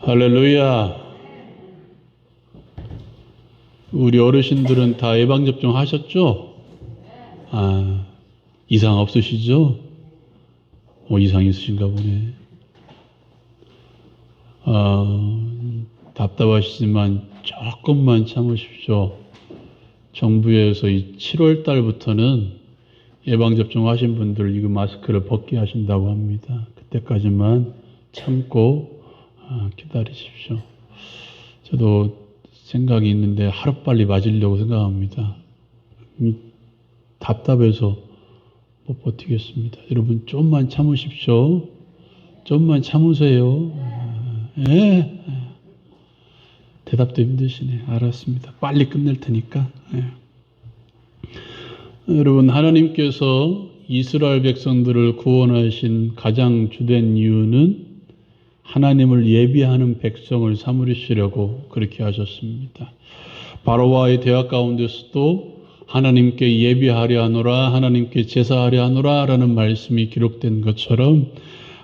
할렐루야. 우리 어르신들은 다 예방접종 하셨죠? 이상 없으시죠? 이상 있으신가 보네. 답답하시지만 조금만 참으십시오. 정부에서 이 7월 달부터는 예방접종 하신 분들 이거 마스크를 벗게 하신다고 합니다. 그때까지만 참고 기다리십시오. 저도 생각이 있는데 하루빨리 맞으려고 생각합니다. 답답해서 못 버티겠습니다. 여러분 좀만 참으십시오. 좀만 참으세요. 대답도 힘드시네. 알았습니다. 빨리 끝낼 테니까. 여러분, 하나님께서 이스라엘 백성들을 구원하신 가장 주된 이유는 하나님을 예비하는 백성을 삼으시려고 그렇게 하셨습니다. 바로와의 대화 가운데서도 하나님께 예비하려 하노라, 하나님께 제사하려 하노라 라는 말씀이 기록된 것처럼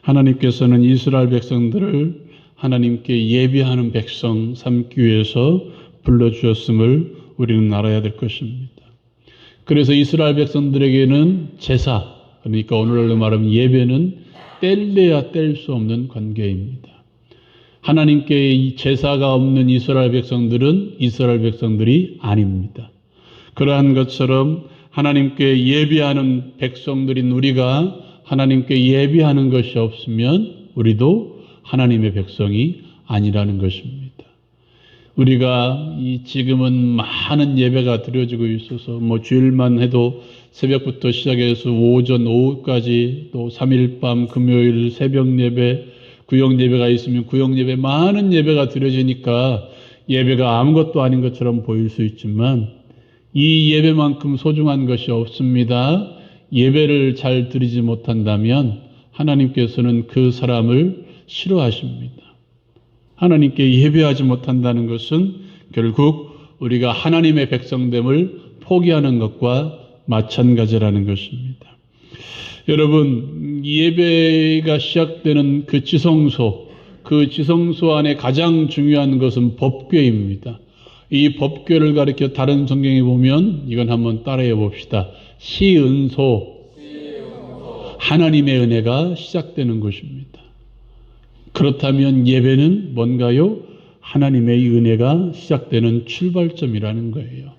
하나님께서는 이스라엘 백성들을 하나님께 예비하는 백성 삼기 위해서 불러주셨음을 우리는 알아야 될 것입니다. 그래서 이스라엘 백성들에게는 제사, 그러니까 오늘날로 말하면 예배는 뗄래야 뗄 수 없는 관계입니다. 하나님께 이 제사가 없는 이스라엘 백성들은 이스라엘 백성들이 아닙니다. 그러한 것처럼 하나님께 예비하는 백성들인 우리가 하나님께 예비하는 것이 없으면 우리도 하나님의 백성이 아니라는 것입니다. 우리가 지금은 많은 예배가 드려지고 있어서 주일만 해도 새벽부터 시작해서 오전, 오후까지 또 3일 밤, 금요일 새벽 예배, 구역 예배가 있으면 구역 예배, 많은 예배가 드려지니까 예배가 아무것도 아닌 것처럼 보일 수 있지만 이 예배만큼 소중한 것이 없습니다. 예배를 잘 드리지 못한다면 하나님께서는 그 사람을 싫어하십니다. 하나님께 예배하지 못한다는 것은 결국 우리가 하나님의 백성됨을 포기하는 것과 마찬가지라는 것입니다. 여러분, 예배가 시작되는 그 지성소 안에 가장 중요한 것은 법궤입니다. 이 법궤를 가리켜 다른 성경에 보면 이건 한번 따라해 봅시다. 시은소, 하나님의 은혜가 시작되는 곳입니다. 그렇다면 예배는 뭔가요? 하나님의 은혜가 시작되는 출발점이라는 거예요.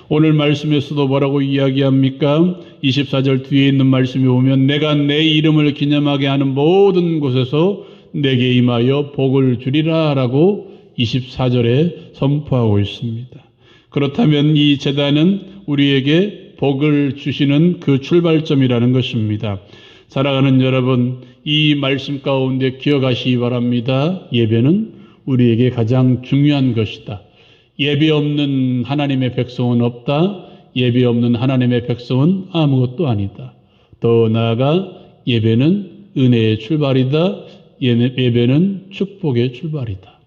오늘 말씀에서도 뭐라고 이야기합니까? 24절 뒤에 있는 말씀에 보면 내가 내 이름을 기념하게 하는 모든 곳에서 내게 임하여 복을 주리라 라고 24절에 선포하고 있습니다. 그렇다면 이 제단은 우리에게 복을 주시는 그 출발점이라는 것입니다. 사랑하는 여러분, 이 말씀 가운데 기억하시기 바랍니다. 예배는 우리에게 가장 중요한 것이다. 예배 없는 하나님의 백성은 없다. 예배 없는 하나님의 백성은 아무것도 아니다. 더 나아가 예배는 은혜의 출발이다. 예배는 축복의 출발이다.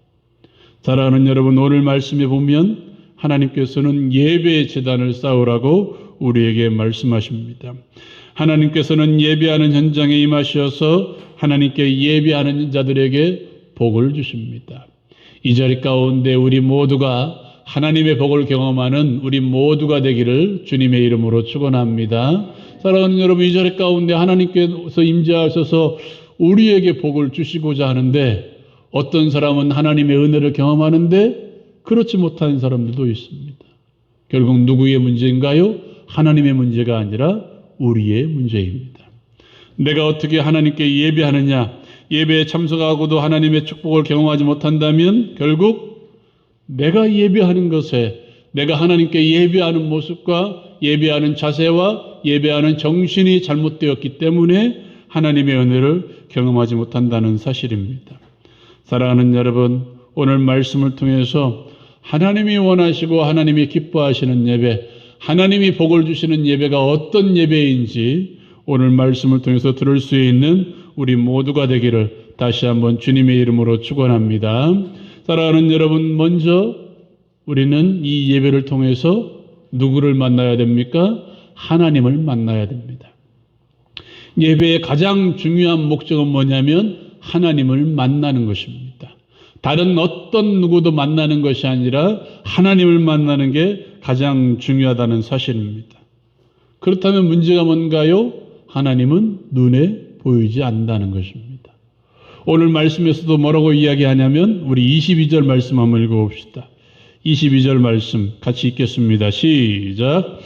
사랑하는 여러분, 오늘 말씀에 보면 하나님께서는 예배의 제단을 쌓으라고 우리에게 말씀하십니다. 하나님께서는 예배하는 현장에 임하셔서 하나님께 예배하는 자들에게 복을 주십니다. 이 자리 가운데 우리 모두가 하나님의 복을 경험하는 우리 모두가 되기를 주님의 이름으로 축원합니다. 사랑하는 여러분, 이 자리 가운데 하나님께서 임재하셔서 우리에게 복을 주시고자 하는데 어떤 사람은 하나님의 은혜를 경험하는데 그렇지 못한 사람들도 있습니다. 결국 누구의 문제인가요? 하나님의 문제가 아니라 우리의 문제입니다. 내가 어떻게 하나님께 예배하느냐? 예배에 참석하고도 하나님의 축복을 경험하지 못한다면 결국 내가 예배하는 것에, 내가 하나님께 예배하는 모습과 예배하는 자세와 예배하는 정신이 잘못되었기 때문에 하나님의 은혜를 경험하지 못한다는 사실입니다. 사랑하는 여러분, 오늘 말씀을 통해서 하나님이 원하시고 하나님이 기뻐하시는 예배, 하나님이 복을 주시는 예배가 어떤 예배인지 오늘 말씀을 통해서 들을 수 있는 우리 모두가 되기를 다시 한번 주님의 이름으로 축원합니다. 사랑하는 여러분, 먼저 우리는 이 예배를 통해서 누구를 만나야 됩니까? 하나님을 만나야 됩니다. 예배의 가장 중요한 목적은 뭐냐면 하나님을 만나는 것입니다. 다른 어떤 누구도 만나는 것이 아니라 하나님을 만나는 게 가장 중요하다는 사실입니다. 그렇다면 문제가 뭔가요? 하나님은 눈에 보이지 않는다는 것입니다. 오늘 말씀에서도 뭐라고 이야기하냐면 우리 22절 말씀 한번 읽어봅시다. 22절 말씀 같이 읽겠습니다. 시작.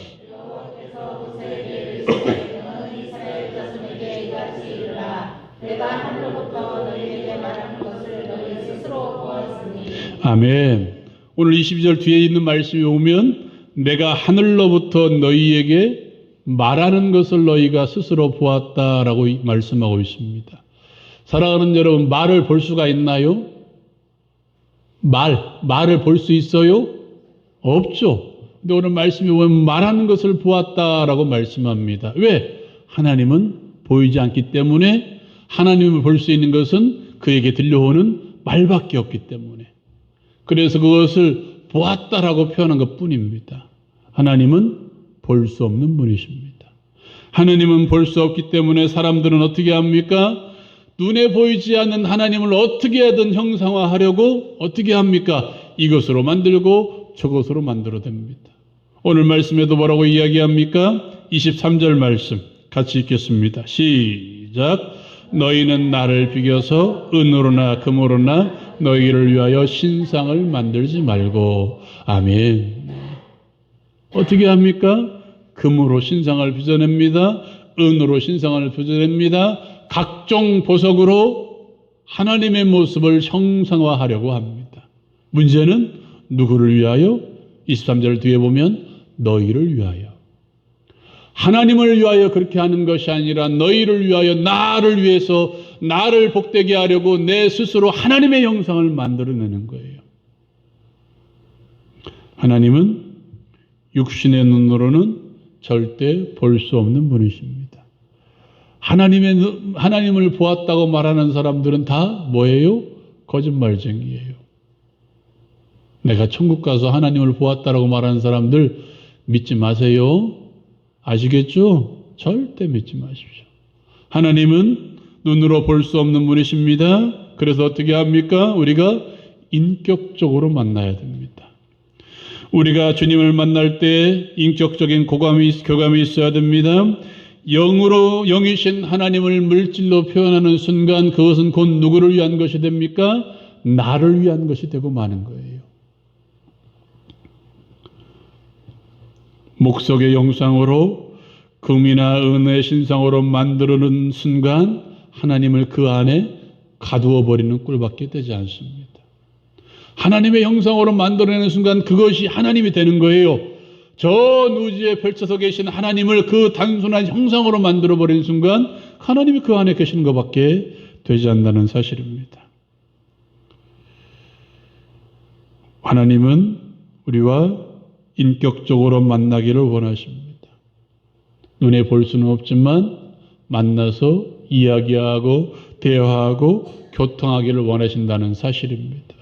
아멘. 오늘 22절 뒤에 있는 말씀이 오면 내가 하늘로부터 너희에게 말하는 것을 너희가 스스로 보았다라고 말씀하고 있습니다. 사랑하는 여러분, 말을 볼 수가 있나요? 말을 볼 수 있어요? 없죠. 근데 오늘 말씀이 보면 말하는 것을 보았다라고 말씀합니다. 왜? 하나님은 보이지 않기 때문에 하나님을 볼 수 있는 것은 그에게 들려오는 말밖에 없기 때문에. 그래서 그것을 보았다라고 표현한 것 뿐입니다. 하나님은 볼 수 없는 분이십니다. 하나님은 볼 수 없기 때문에 사람들은 어떻게 합니까? 눈에 보이지 않는 하나님을 어떻게 하든 형상화하려고 어떻게 합니까? 이것으로 만들고 저것으로 만들어냅니다. 오늘 말씀에도 뭐라고 이야기합니까? 23절 말씀 같이 읽겠습니다. 시작. 너희는 나를 비겨서 은으로나 금으로나 너희를 위하여 신상을 만들지 말고. 아멘. 어떻게 합니까? 금으로 신상을 빚어냅니다. 은으로 신상을 빚어냅니다. 각종 보석으로 하나님의 모습을 형상화하려고 합니다. 문제는 누구를 위하여? 23절 뒤에 보면 너희를 위하여. 하나님을 위하여 그렇게 하는 것이 아니라 너희를 위하여, 나를 위해서 나를 복되게 하려고 내 스스로 하나님의 형상을 만들어내는 거예요. 하나님은 육신의 눈으로는 절대 볼 수 없는 분이십니다. 하나님을 보았다고 말하는 사람들은 다 뭐예요? 거짓말쟁이에요. 내가 천국 가서 하나님을 보았다라고 말하는 사람들 믿지 마세요. 아시겠죠? 절대 믿지 마십시오. 하나님은 눈으로 볼 수 없는 분이십니다. 그래서 어떻게 합니까? 우리가 인격적으로 만나야 됩니다. 우리가 주님을 만날 때 인격적인 교감이 있어야 됩니다. 영이신 하나님을 물질로 표현하는 순간 그것은 곧 누구를 위한 것이 됩니까? 나를 위한 것이 되고 마는 거예요. 목석의 형상으로 금이나 은의 신상으로 만들어놓은 순간 하나님을 그 안에 가두어 버리는 꼴밖에 되지 않습니다. 하나님의 형상으로 만들어내는 순간 그것이 하나님이 되는 거예요. 저 우주에 펼쳐서 계신 하나님을 그 단순한 형상으로 만들어버리는 순간 하나님이 그 안에 계시는 것밖에 되지 않는다는 사실입니다. 하나님은 우리와 인격적으로 만나기를 원하십니다. 눈에 볼 수는 없지만 만나서 이야기하고 대화하고 교통하기를 원하신다는 사실입니다.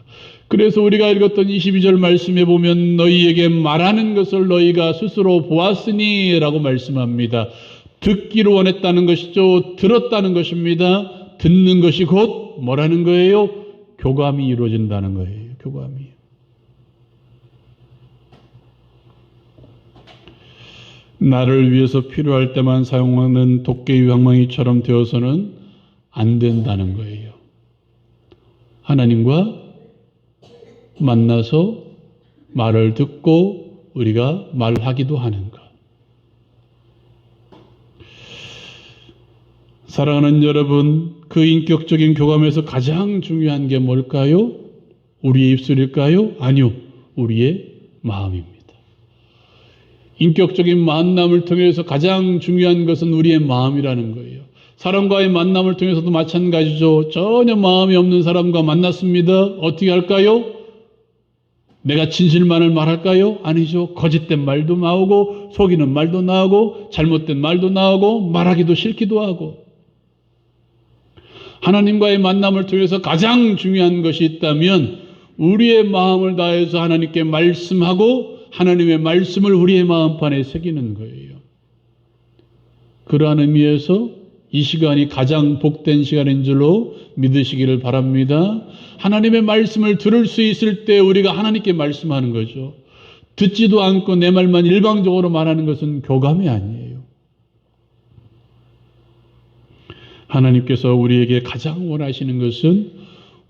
그래서 우리가 읽었던 22절 말씀에 보면 너희에게 말하는 것을 너희가 스스로 보았으니 라고 말씀합니다. 듣기를 원했다는 것이죠. 들었다는 것입니다. 듣는 것이 곧 뭐라는 거예요? 교감이 이루어진다는 거예요. 교감이. 나를 위해서 필요할 때만 사용하는 도깨비 방망이처럼 되어서는 안 된다는 거예요. 하나님과 만나서 말을 듣고 우리가 말하기도 하는 것. 사랑하는 여러분, 그 인격적인 교감에서 가장 중요한 게 뭘까요? 우리의 입술일까요? 아니요. 우리의 마음입니다. 인격적인 만남을 통해서 가장 중요한 것은 우리의 마음이라는 거예요. 사람과의 만남을 통해서도 마찬가지죠. 전혀 마음이 없는 사람과 만났습니다. 어떻게 할까요? 내가 진실만을 말할까요? 아니죠. 거짓된 말도 나오고 속이는 말도 나오고 잘못된 말도 나오고 말하기도 싫기도 하고. 하나님과의 만남을 통해서 가장 중요한 것이 있다면 우리의 마음을 다해서 하나님께 말씀하고 하나님의 말씀을 우리의 마음판에 새기는 거예요. 그러한 의미에서 이 시간이 가장 복된 시간인 줄로 믿으시기를 바랍니다. 하나님의 말씀을 들을 수 있을 때 우리가 하나님께 말씀하는 거죠. 듣지도 않고 내 말만 일방적으로 말하는 것은 교감이 아니에요. 하나님께서 우리에게 가장 원하시는 것은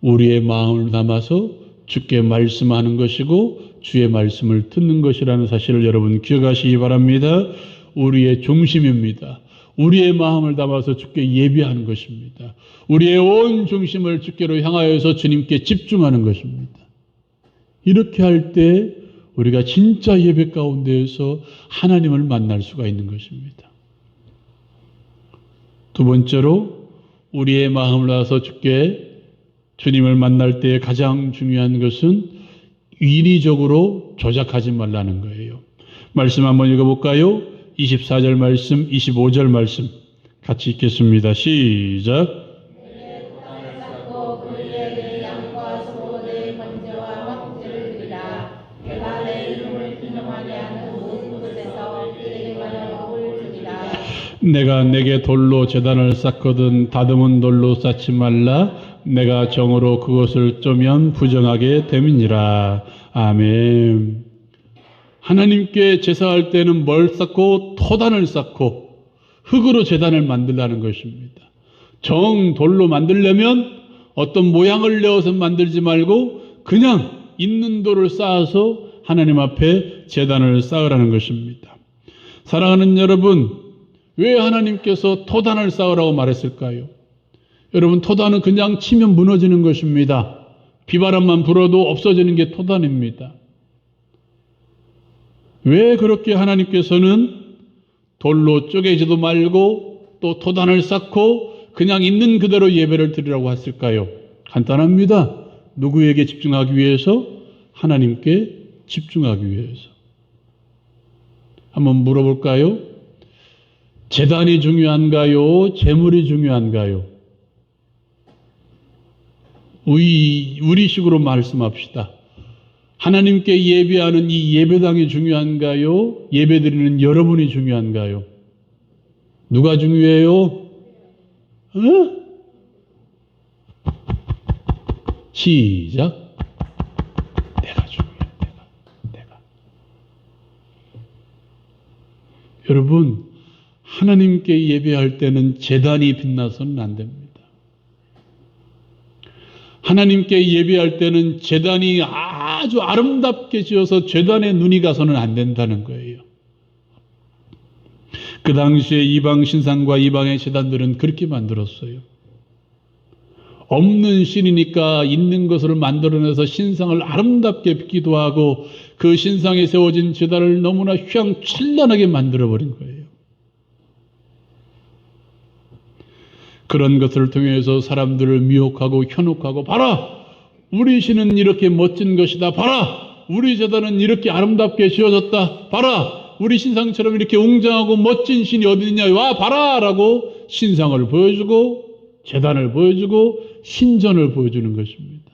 우리의 마음을 담아서 주께 말씀하는 것이고 주의 말씀을 듣는 것이라는 사실을 여러분 기억하시기 바랍니다. 우리의 중심입니다. 우리의 마음을 담아서 주께 예배하는 것입니다. 우리의 온 중심을 주께로 향하여서 주님께 집중하는 것입니다. 이렇게 할 때 우리가 진짜 예배 가운데에서 하나님을 만날 수가 있는 것입니다. 두 번째로 우리의 마음을 담아서 주께 주님을 만날 때 가장 중요한 것은 인위적으로 조작하지 말라는 거예요. 말씀 한번 읽어볼까요? 24절 말씀, 25절 말씀 같이 읽겠습니다. 시작. 내가 내게 돌로 제단을 쌓거든 다듬은 돌로 쌓지 말라. 내가 정으로 그것을 쪼면 부정하게 됨이니라. 아멘. 하나님께 제사할 때는 뭘 쌓고 토단을 쌓고 흙으로 제단을 만들라는 것입니다. 정 돌로 만들려면 어떤 모양을 내어서 만들지 말고 그냥 있는 돌을 쌓아서 하나님 앞에 제단을 쌓으라는 것입니다. 사랑하는 여러분, 왜 하나님께서 토단을 쌓으라고 말했을까요? 여러분, 토단은 그냥 치면 무너지는 것입니다. 비바람만 불어도 없어지는 게 토단입니다. 왜 그렇게 하나님께서는 돌로 쪼개지도 말고 또 토단을 쌓고 그냥 있는 그대로 예배를 드리라고 했을까요? 간단합니다. 누구에게 집중하기 위해서? 하나님께 집중하기 위해서. 한번 물어볼까요? 제단이 중요한가요? 제물이 중요한가요? 우리식으로 말씀합시다. 하나님께 예배하는 이 예배당이 중요한가요? 예배드리는 여러분이 중요한가요? 누가 중요해요? 시작. 내가 중요해. 내가. 여러분, 하나님께 예배할 때는 제단이 빛나서는 안 됩니다. 하나님께 예배할 때는 제단이 아주 아름답게 지어서 제단에 눈이 가서는 안 된다는 거예요. 그 당시에 이방 신상과 이방의 제단들은 그렇게 만들었어요. 없는 신이니까 있는 것을 만들어내서 신상을 아름답게 빚기도 하고 그 신상에 세워진 제단을 너무나 휘황찬란하게 만들어버린 거예요. 그런 것을 통해서 사람들을 미혹하고 현혹하고 봐라! 우리 신은 이렇게 멋진 것이다. 봐라! 우리 제단은 이렇게 아름답게 지어졌다. 봐라! 우리 신상처럼 이렇게 웅장하고 멋진 신이 어디 있냐. 와 봐라! 라고 신상을 보여주고 제단을 보여주고 신전을 보여주는 것입니다.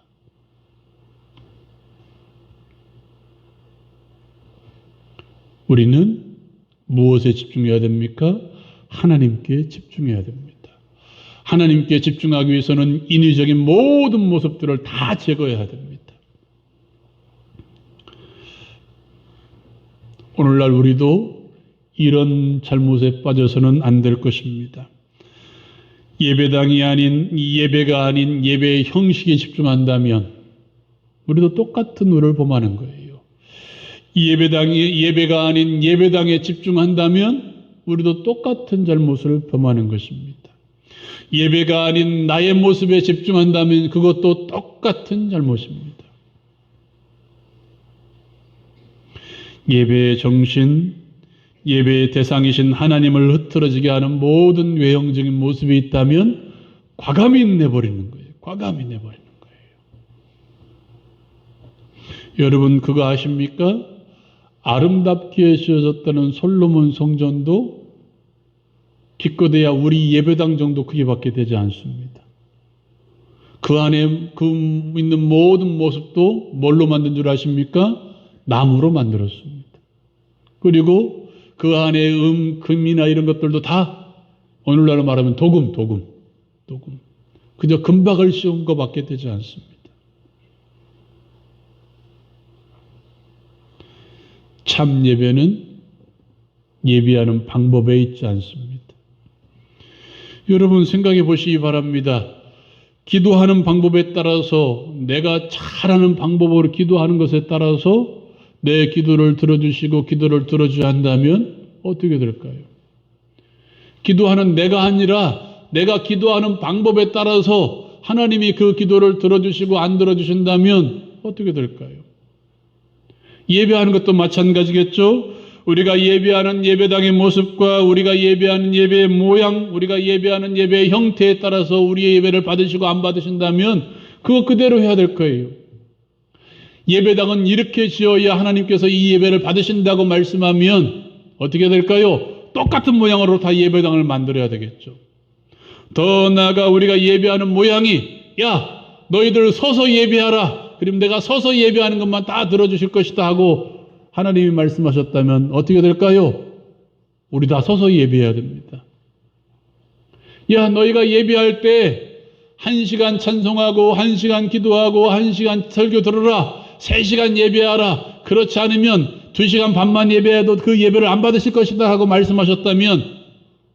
우리는 무엇에 집중해야 됩니까? 하나님께 집중해야 됩니다. 하나님께 집중하기 위해서는 인위적인 모든 모습들을 다 제거해야 됩니다. 오늘날 우리도 이런 잘못에 빠져서는 안 될 것입니다. 예배당이 아닌 예배가 아닌 예배의 형식에 집중한다면 우리도 똑같은 우를 범하는 거예요. 예배가 아닌 예배당에 집중한다면 우리도 똑같은 잘못을 범하는 것입니다. 예배가 아닌 나의 모습에 집중한다면 그것도 똑같은 잘못입니다. 예배의 정신, 예배의 대상이신 하나님을 흐트러지게 하는 모든 외형적인 모습이 있다면 과감히 내버리는 거예요. 과감히 내버리는 거예요. 여러분 그거 아십니까? 아름답게 지어졌다는 솔로몬 성전도 기껏해야 우리 예배당 정도 크기밖에 되지 않습니다. 그 안에 그 있는 모든 모습도 뭘로 만든 줄 아십니까? 나무로 만들었습니다. 그리고 그 안에 금이나 이런 것들도 다 오늘날로 말하면 도금. 그저 금박을 씌운 것밖에 되지 않습니다. 참 예배는 예배하는 방법에 있지 않습니다. 여러분 생각해 보시기 바랍니다. 기도하는 방법에 따라서 내가 잘하는 방법으로 기도하는 것에 따라서 내 기도를 들어주시고 기도를 들어줘야 한다면 어떻게 될까요? 기도하는 내가 아니라 내가 기도하는 방법에 따라서 하나님이 그 기도를 들어주시고 안 들어주신다면 어떻게 될까요? 예배하는 것도 마찬가지겠죠? 우리가 예배하는 예배당의 모습과 우리가 예배하는 예배의 모양, 우리가 예배하는 예배의 형태에 따라서 우리의 예배를 받으시고 안 받으신다면 그거 그대로 해야 될 거예요. 예배당은 이렇게 지어야 하나님께서 이 예배를 받으신다고 말씀하면 어떻게 될까요? 똑같은 모양으로 다 예배당을 만들어야 되겠죠. 더 나아가 우리가 예배하는 모양이 야 너희들 서서 예배하라. 그럼 내가 서서 예배하는 것만 다 들어주실 것이다 하고 하나님이 말씀하셨다면 어떻게 될까요? 우리 다 서서 예배해야 됩니다. 야 너희가 예배할 때 1시간 찬송하고 1시간 기도하고 1시간 설교 들으라. 3시간 예배하라. 그렇지 않으면 2시간 반만 예배해도 그 예배를 안 받으실 것이다 하고 말씀하셨다면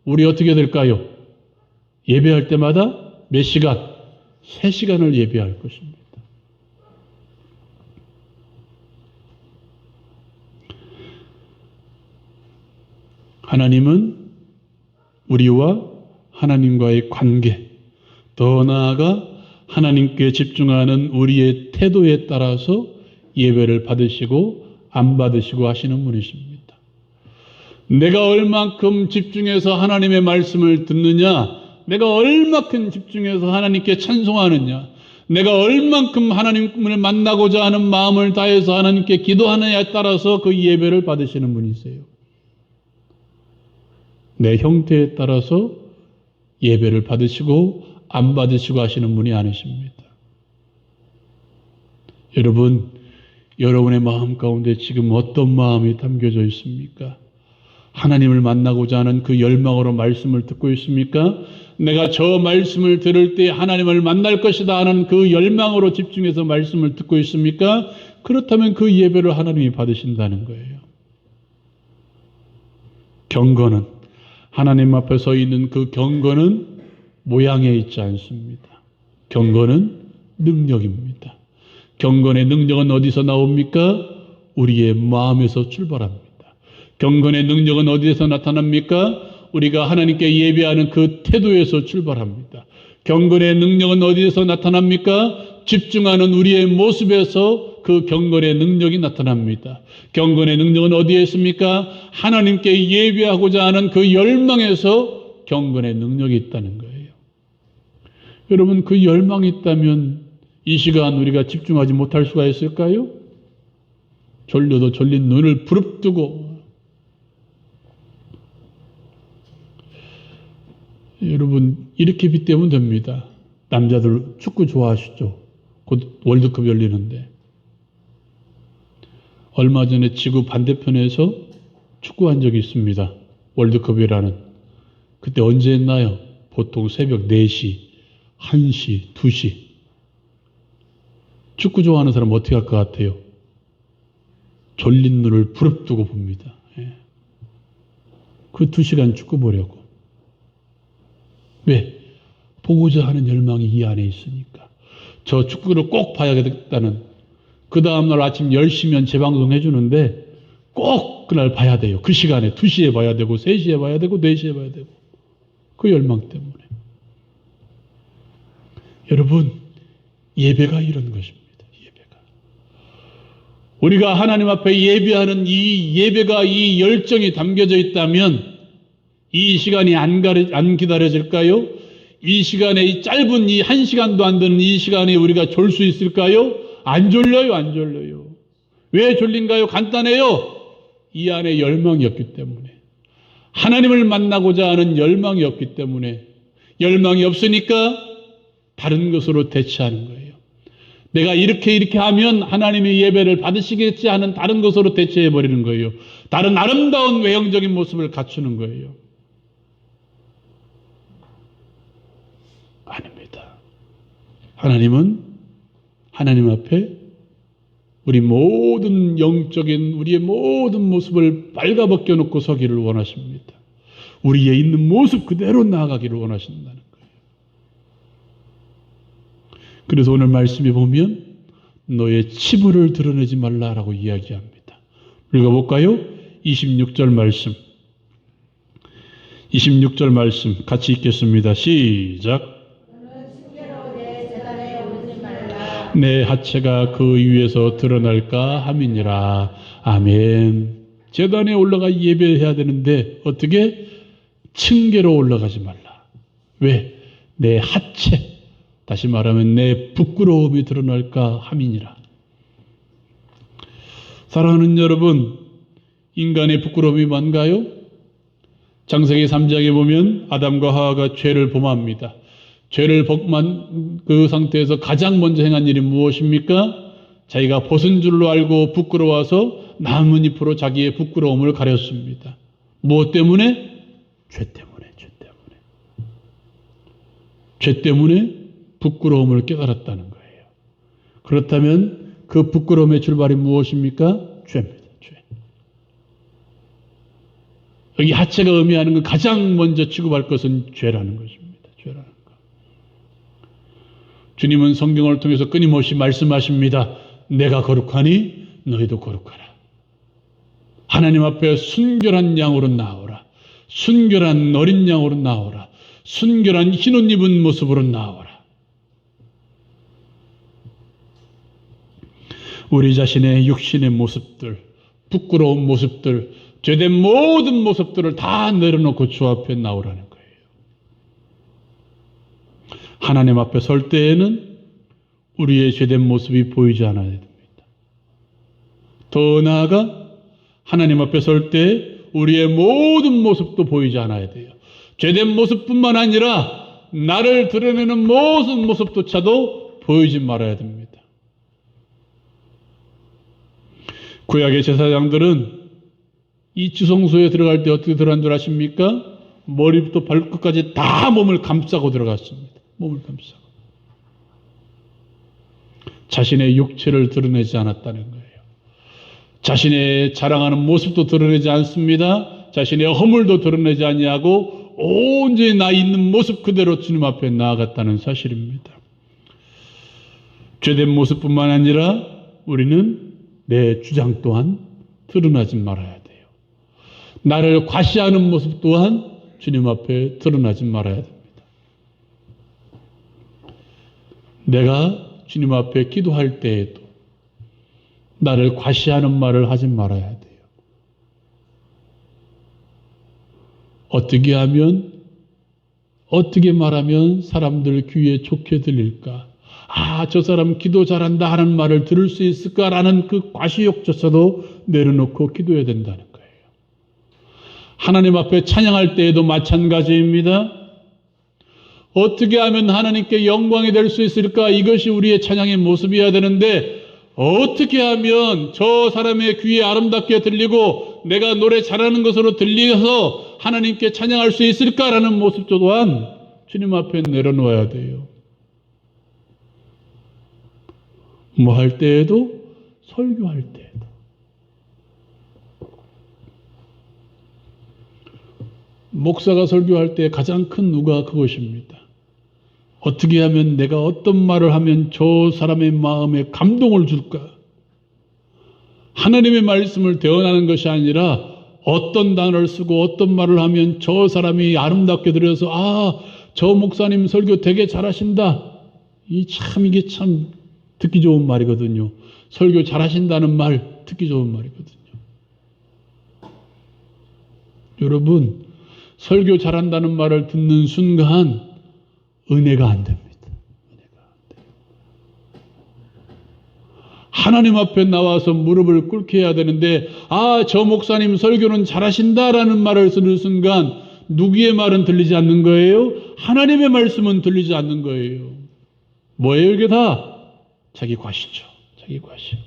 우리 어떻게 될까요? 예배할 때마다 몇 시간? 3시간을 예배할 것입니다. 하나님은 우리와 하나님과의 관계, 더 나아가 하나님께 집중하는 우리의 태도에 따라서 예배를 받으시고 안 받으시고 하시는 분이십니다. 내가 얼만큼 집중해서 하나님의 말씀을 듣느냐, 내가 얼만큼 집중해서 하나님께 찬송하느냐, 내가 얼만큼 하나님을 만나고자 하는 마음을 다해서 하나님께 기도하느냐에 따라서 그 예배를 받으시는 분이세요. 내 형태에 따라서 예배를 받으시고 안 받으시고 하시는 분이 아니십니다. 여러분, 여러분의 마음 가운데 지금 어떤 마음이 담겨져 있습니까? 하나님을 만나고자 하는 그 열망으로 말씀을 듣고 있습니까? 내가 저 말씀을 들을 때 하나님을 만날 것이다 하는 그 열망으로 집중해서 말씀을 듣고 있습니까? 그렇다면 그 예배를 하나님이 받으신다는 거예요. 경건은, 하나님 앞에 서 있는 그 경건은 모양에 있지 않습니다. 경건은 능력입니다. 경건의 능력은 어디서 나옵니까? 우리의 마음에서 출발합니다. 경건의 능력은 어디에서 나타납니까? 우리가 하나님께 예배하는 그 태도에서 출발합니다. 경건의 능력은 어디에서 나타납니까? 집중하는 우리의 모습에서 그 경건의 능력이 나타납니다. 경건의 능력은 어디에 있습니까? 하나님께 예배하고자 하는 그 열망에서 경건의 능력이 있다는 거예요. 여러분, 그 열망이 있다면 이 시간 우리가 집중하지 못할 수가 있을까요? 졸려도 졸린 눈을 부릅뜨고 여러분 이렇게 빗대면 됩니다. 남자들 축구 좋아하시죠? 곧 월드컵 열리는데 얼마 전에 지구 반대편에서 축구한 적이 있습니다. 월드컵이라는. 그때 언제 했나요? 보통 새벽 4시, 1시, 2시. 축구 좋아하는 사람 어떻게 할 것 같아요? 졸린 눈을 부릅뜨고 봅니다. 그 2시간 축구 보려고. 왜? 보고자 하는 열망이 이 안에 있으니까. 저 축구를 꼭 봐야겠다는, 그 다음날 아침 10시면 재방송 해주는데 꼭 그날 봐야 돼요. 그 시간에 2시에 봐야 되고 3시에 봐야 되고 4시에 봐야 되고. 그 열망 때문에. 여러분, 예배가 이런 것입니다. 예배가. 우리가 하나님 앞에 예배하는 이 예배가, 이 열정이 담겨져 있다면 이 시간이 안 기다려질까요? 이 시간에, 이 짧은 이 1시간도 안 되는 이 시간에 우리가 졸 수 있을까요? 안 졸려요, 안 졸려요. 왜 졸린가요? 간단해요. 이 안에 열망이 없기 때문에. 하나님을 만나고자 하는 열망이 없기 때문에. 열망이 없으니까 다른 것으로 대체하는 거예요. 내가 이렇게 하면 하나님의 예배를 받으시겠지 하는 다른 것으로 대체해버리는 거예요. 다른 아름다운 외형적인 모습을 갖추는 거예요. 아닙니다. 하나님은 하나님 앞에 우리 모든 영적인 우리의 모든 모습을 발가벗겨 놓고 서기를 원하십니다. 우리의 있는 모습 그대로 나아가기를 원하신다는 거예요. 그래서 오늘 말씀에 보면 너의 치부를 드러내지 말라라고 이야기합니다. 읽어볼까요? 26절 말씀. 26절 말씀 같이 읽겠습니다. 시작. 내 하체가 그 위에서 드러날까 함이니라. 아멘. 제단에 올라가 예배해야 되는데 어떻게? 층계로 올라가지 말라. 왜? 내 하체, 다시 말하면 내 부끄러움이 드러날까 함이니라. 사랑하는 여러분, 인간의 부끄러움이 뭔가요? 창세기 3장에 보면 아담과 하와가 죄를 범합니다. 죄를 범한 그 상태에서 가장 먼저 행한 일이 무엇입니까? 자기가 벗은 줄로 알고 부끄러워서 나뭇잎으로 자기의 부끄러움을 가렸습니다. 무엇 때문에? 죄 때문에. 죄 때문에 부끄러움을 깨달았다는 거예요. 그렇다면 그 부끄러움의 출발이 무엇입니까? 죄입니다. 죄. 여기 하체가 의미하는 건 가장 먼저 취급할 것은 죄라는 것입니다. 죄라는 것. 주님은 성경을 통해서 끊임없이 말씀하십니다. 내가 거룩하니 너희도 거룩하라. 하나님 앞에 순결한 양으로 나오라. 순결한 어린 양으로 나오라. 순결한 흰옷 입은 모습으로 나오라. 우리 자신의 육신의 모습들, 부끄러운 모습들, 죄된 모든 모습들을 다 내려놓고 주 앞에 나오라는 거예요. 하나님 앞에 설 때에는 우리의 죄된 모습이 보이지 않아야 됩니다. 더 나아가 하나님 앞에 설 때 우리의 모든 모습도 보이지 않아야 돼요. 죄된 모습뿐만 아니라 나를 드러내는 모든 모습조차도 보이지 말아야 됩니다. 구약의 제사장들은 이 지성소에 들어갈 때 어떻게 들어간 줄 아십니까? 머리부터 발끝까지 다 몸을 감싸고 들어갔습니다. 몸을 감싸고. 자신의 육체를 드러내지 않았다는 거예요. 자신의 자랑하는 모습도 드러내지 않습니다. 자신의 허물도 드러내지 아니하고 온전히 나 있는 모습 그대로 주님 앞에 나아갔다는 사실입니다. 죄된 모습뿐만 아니라 우리는 내 주장 또한 드러나지 말아야 돼요. 나를 과시하는 모습 또한 주님 앞에 드러나지 말아야 됩니다. 내가 주님 앞에 기도할 때에도 나를 과시하는 말을 하지 말아야 돼요. 어떻게 하면, 어떻게 말하면 사람들 귀에 좋게 들릴까? 아, 저 사람 기도 잘한다 하는 말을 들을 수 있을까라는 그 과시욕조차도 내려놓고 기도해야 된다는 거예요. 하나님 앞에 찬양할 때에도 마찬가지입니다. 어떻게 하면 하나님께 영광이 될 수 있을까? 이것이 우리의 찬양의 모습이어야 되는데 어떻게 하면 저 사람의 귀에 아름답게 들리고 내가 노래 잘하는 것으로 들려서 하나님께 찬양할 수 있을까라는 모습 또한 주님 앞에 내려놓아야 돼요. 뭐 할 때에도, 설교할 때에도. 목사가 설교할 때 가장 큰 누가 그것입니다. 어떻게 하면 내가 어떤 말을 하면 저 사람의 마음에 감동을 줄까? 하나님의 말씀을 대언하는 것이 아니라 어떤 단어를 쓰고 어떤 말을 하면 저 사람이 아름답게 들려서 아, 저 목사님 설교 되게 잘하신다. 이게 참 듣기 좋은 말이거든요. 설교 잘하신다는 말 듣기 좋은 말이거든요. 여러분, 설교 잘한다는 말을 듣는 순간 은혜가 안 됩니다. 은혜가 안 돼요. 하나님 앞에 나와서 무릎을 꿇게 해야 되는데 아, 저 목사님 설교는 잘하신다라는 말을 듣는 순간 누구의 말은 들리지 않는 거예요? 하나님의 말씀은 들리지 않는 거예요. 뭐예요 이게 다? 자기 과시죠. 자기 과시.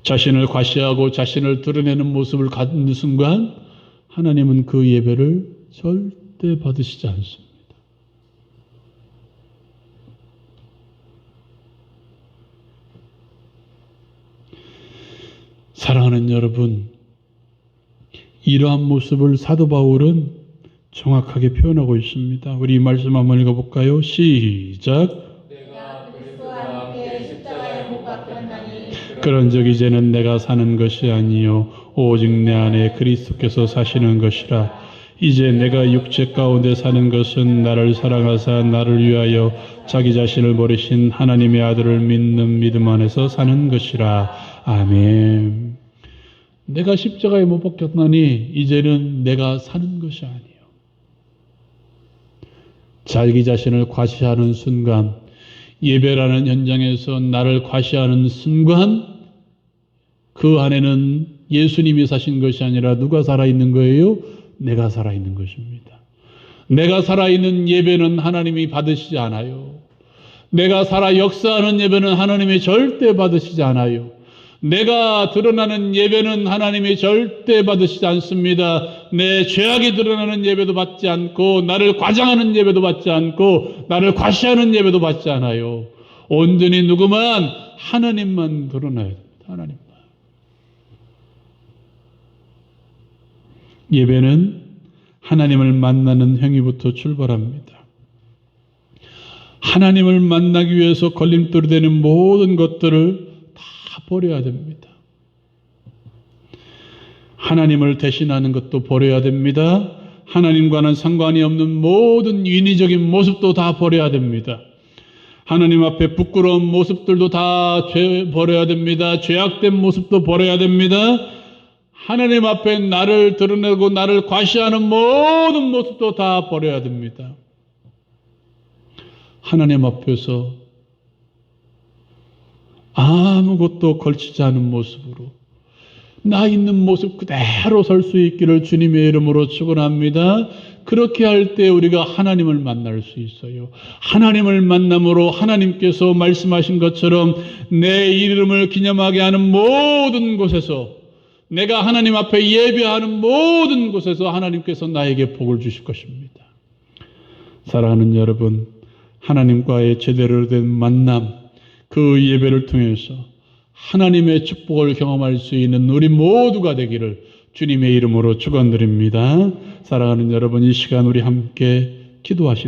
자신을 과시하고 자신을 드러내는 모습을 갖는 순간 하나님은 그 예배를 절대 받으시지 않습니다. 사랑하는 여러분, 이러한 모습을 사도 바울은 정확하게 표현하고 있습니다. 우리 이 말씀 한번 읽어볼까요? 시작. 내가 그리스도와 함께 십자가에 못 박혔나니 그런즉 이제는 내가 사는 것이 아니요 오직 내 안에 그리스도께서 사시는 것이라. 이제 내가 육체 가운데 사는 것은 나를 사랑하사 나를 위하여 자기 자신을 버리신 하나님의 아들을 믿는 믿음 안에서 사는 것이라. 아멘. 내가 십자가에 못 박혔나니 이제는 내가 사는 것이 아니요. 자기 자신을 과시하는 순간, 예배라는 현장에서 나를 과시하는 순간, 그 안에는 예수님이 사신 것이 아니라 누가 살아있는 거예요? 내가 살아있는 것입니다. 내가 살아있는 예배는 하나님이 받으시지 않아요. 내가 살아 역사하는 예배는 하나님이 절대 받으시지 않아요. 내가 드러나는 예배는 하나님이 절대 받으시지 않습니다. 내 죄악이 드러나는 예배도 받지 않고, 나를 과장하는 예배도 받지 않고, 나를 과시하는 예배도 받지 않아요. 온전히 누구만? 하나님만 드러나야 됩니다. 하나님만. 예배는 하나님을 만나는 행위부터 출발합니다. 하나님을 만나기 위해서 걸림돌이 되는 모든 것들을 다 버려야 됩니다. 하나님을 대신하는 것도 버려야 됩니다. 하나님과는 상관이 없는 모든 인위적인 모습도 다 버려야 됩니다. 하나님 앞에 부끄러운 모습들도 다 버려야 됩니다. 죄악된 모습도 버려야 됩니다. 하나님 앞에 나를 드러내고 나를 과시하는 모든 모습도 다 버려야 됩니다. 하나님 앞에서 아무것도 걸치지 않은 모습으로 나 있는 모습 그대로 설 수 있기를 주님의 이름으로 축원합니다. 그렇게 할 때 우리가 하나님을 만날 수 있어요. 하나님을 만남으로 하나님께서 말씀하신 것처럼 내 이름을 기념하게 하는 모든 곳에서, 내가 하나님 앞에 예배하는 모든 곳에서 하나님께서 나에게 복을 주실 것입니다. 사랑하는 여러분, 하나님과의 제대로 된 만남, 그 예배를 통해서 하나님의 축복을 경험할 수 있는 우리 모두가 되기를 주님의 이름으로 축원드립니다. 사랑하는 여러분, 이 시간 우리 함께 기도하십시오.